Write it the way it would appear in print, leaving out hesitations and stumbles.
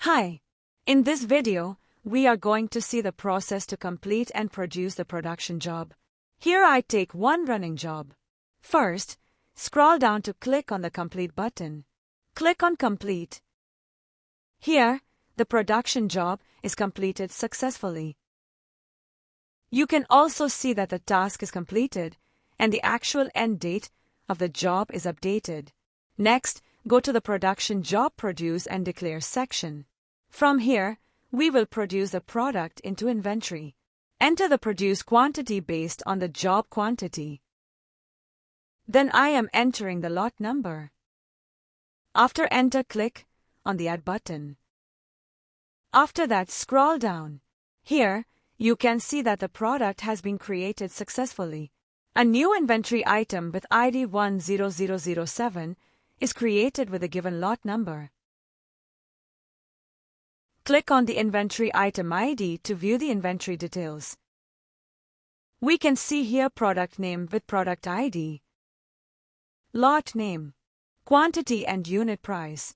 Hi. In this video, we are going to see the process to complete and produce the production job. Here I take one running job. First, scroll down to click on the Complete button. Click on Complete. Here, the production job is completed successfully. You can also see that the task is completed and the actual end date of the job is updated. Next, go to the Production Job Produce and Declare section. From here, we will produce the product into inventory. Enter the produce quantity based on the job quantity. Then I am entering the lot number. After enter, click on the Add button. After that, scroll down. Here, you can see that the product has been created successfully. A new inventory item with ID 10007 is created with a given lot number. Click on the inventory item ID to view the inventory details. We can see here product name with product ID, lot name, quantity and unit price.